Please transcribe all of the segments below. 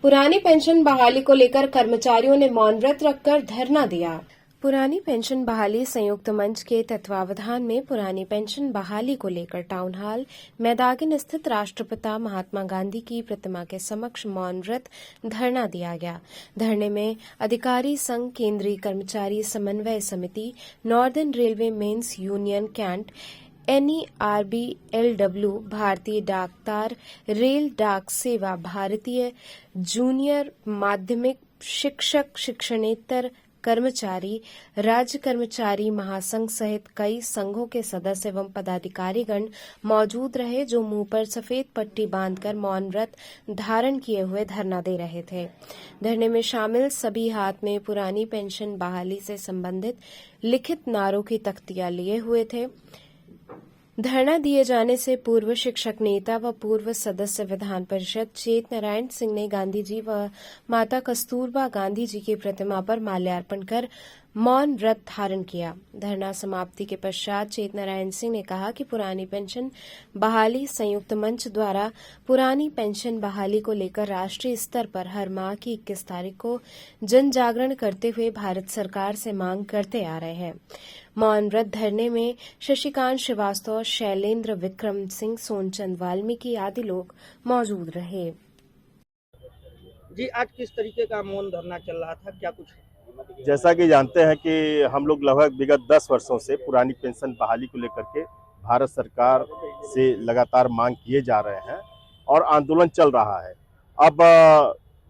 पुरानी पेंशन बहाली को लेकर कर्मचारियों ने मौन व्रत रखकर धरना दिया। पुरानी पेंशन बहाली संयुक्त मंच के तत्वावधान में पुरानी पेंशन बहाली को लेकर टाउन हॉल मैदागिन स्थित राष्ट्रपिता महात्मा गांधी की प्रतिमा के समक्ष मौन व्रत धरना दिया गया। धरने में अधिकारी संघ, केंद्रीय Karmachari Samanvay Samiti, northern railway men's union cantt, NERBLW, Bharatiya डाकतार, rail डाक सेवा, भारतीय जूनियर माध्यमिक शिक्षक, शिक्षणेतर कर्मचारी, राज्य कर्मचारी महासंघ सहित कई संघों के सदस्य एवं पदाधिकारीगण मौजूद रहे, जो मुंह पर सफेद पट्टी बांधकर मौन व्रत धारण किए हुए धरना दे रहे थे। धरने में शामिल सभी हाथ में पुरानी पेंशन बहाली से संबंधित लिखित नारों की तख्तियां लिए हुए थे। धरना दिए जाने से पूर्व शिक्षक नेता व पूर्व सदस्य विधान परिषद चेत नारायण सिंह ने गांधी जी व माता कस्तूरबा गांधी जी की प्रतिमा पर माल्यार्पण कर मौन व्रत धारण किया। धरना समाप्ति के पश्चात चेत नारायण सिंह ने कहा कि पुरानी पेंशन बहाली संयुक्त मंच द्वारा पुरानी पेंशन बहाली को लेकर राष्ट्रीय स्तर पर हर माह की 21 तारीख को जन जागरण करते हुए भारत सरकार से मांग करते आ रहे हैं। मौन व्रत धरने में शशिकांत श्रीवास्तव, शैलेंद्र विक्रम सिंह, सोनचंद वाल्मीकि आदि लोग मौजूद रहे। जी, आज किस तरीके का मौन धरना चल रहा था, क्या कुछ? जैसा कि जानते हैं कि हम लोग लगभग विगत 10 वर्षों से पुरानी पेंशन बहाली को लेकर के भारत सरकार से लगातार मांग किए जा रहे हैं और आंदोलन चल रहा है। अब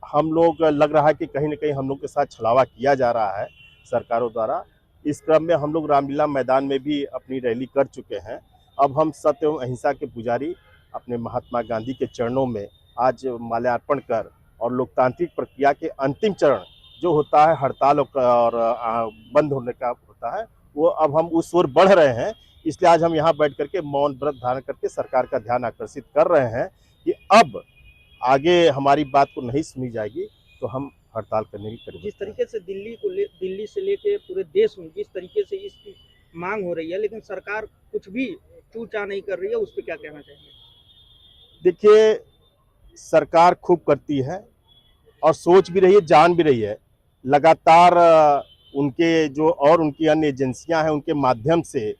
हम लोग लग रहा है कि कहीं न कहीं हम लोग के साथ छलावा किया जा रहा है सरकारों द्वारा। इस क्रम में हम लोग रामलीला मैदान में भी अपनी रैली कर चुके हैं। अब हम सत्य एवं अहिंसा के पुजारी अपने महात्मा गांधी के चरणों में आज माल्यार्पण कर और लोकतांत्रिक प्रक्रिया के अंतिम चरण जो होता है हड़ताल और बंद होने का होता है, वो अब हम उस ओर बढ़ रहे हैं। इसलिए आज हम यहाँ बैठ करके मौन व्रत धारण करके सरकार का ध्यान आकर्षित कर रहे हैं कि अब आगे हमारी बात को नहीं सुनी जाएगी तो हम हड़ताल करने की करेंगे। जिस तरीके से दिल्ली से लेके पूरे देश में जिस तरीके से इसकी मांग हो रही है, लेकिन सरकार कुछ भी चूचा नहीं कर रही है, उस पर क्या कहना चाहिए? देखिए, सरकार खूब करती है और सोच भी रही है, जान भी रही है। लगातार उनके जो और उनकी अन्य एजेंसियां हैं, उनके माध्यम से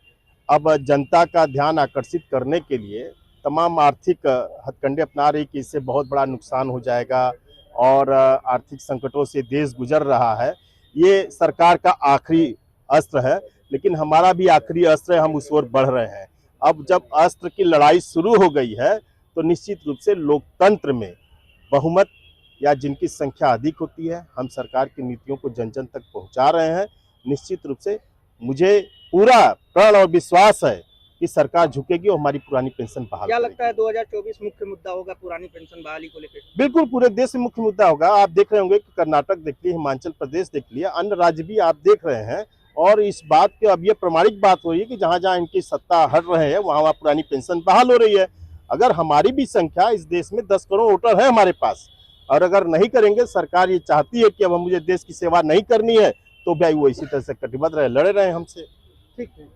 अब जनता का ध्यान आकर्षित करने के लिए तमाम आर्थिक हथकंडे अपना रही कि इससे बहुत बड़ा नुकसान हो जाएगा और आर्थिक संकटों से देश गुजर रहा है। ये सरकार का आखिरी अस्त्र है, लेकिन हमारा भी आखिरी अस्त्र है, हम उस ओर बढ़ रहे हैं। अब जब अस्त्र की लड़ाई शुरू हो गई है तो निश्चित रूप से लोकतंत्र में बहुमत या जिनकी संख्या अधिक होती है, हम सरकार की नीतियों को जन जन तक पहुंचा रहे हैं। निश्चित रूप से मुझे पूरा प्रण और विश्वास है कि सरकार झुकेगी और हमारी पुरानी पेंशन बहाल। क्या लगता है 2024 मुख्य मुद्दा होगा पुरानी पेंशन बहाली को लेकर? बिल्कुल, पूरे देश में मुख्य मुद्दा होगा। आप देख रहे होंगे कि कर्नाटक देख लिए, हिमाचल प्रदेश देख लिया, अन्य राज्य भी आप देख रहे हैं और इस बात के अब ये प्रमाणिक बात हो रही है कि जहाँ जहाँ इनकी सत्ता हट रहे हैं वहाँ वहाँ पुरानी पेंशन बहाल हो रही है। अगर हमारी भी संख्या इस देश में 10 करोड़ वोटर है हमारे पास, और अगर नहीं करेंगे, सरकार ये चाहती है कि अब मुझे देश की सेवा नहीं करनी है, तो भाई वो इसी तरह से कटिबद्ध रहे, लड़े रहे हमसे। ठीक है।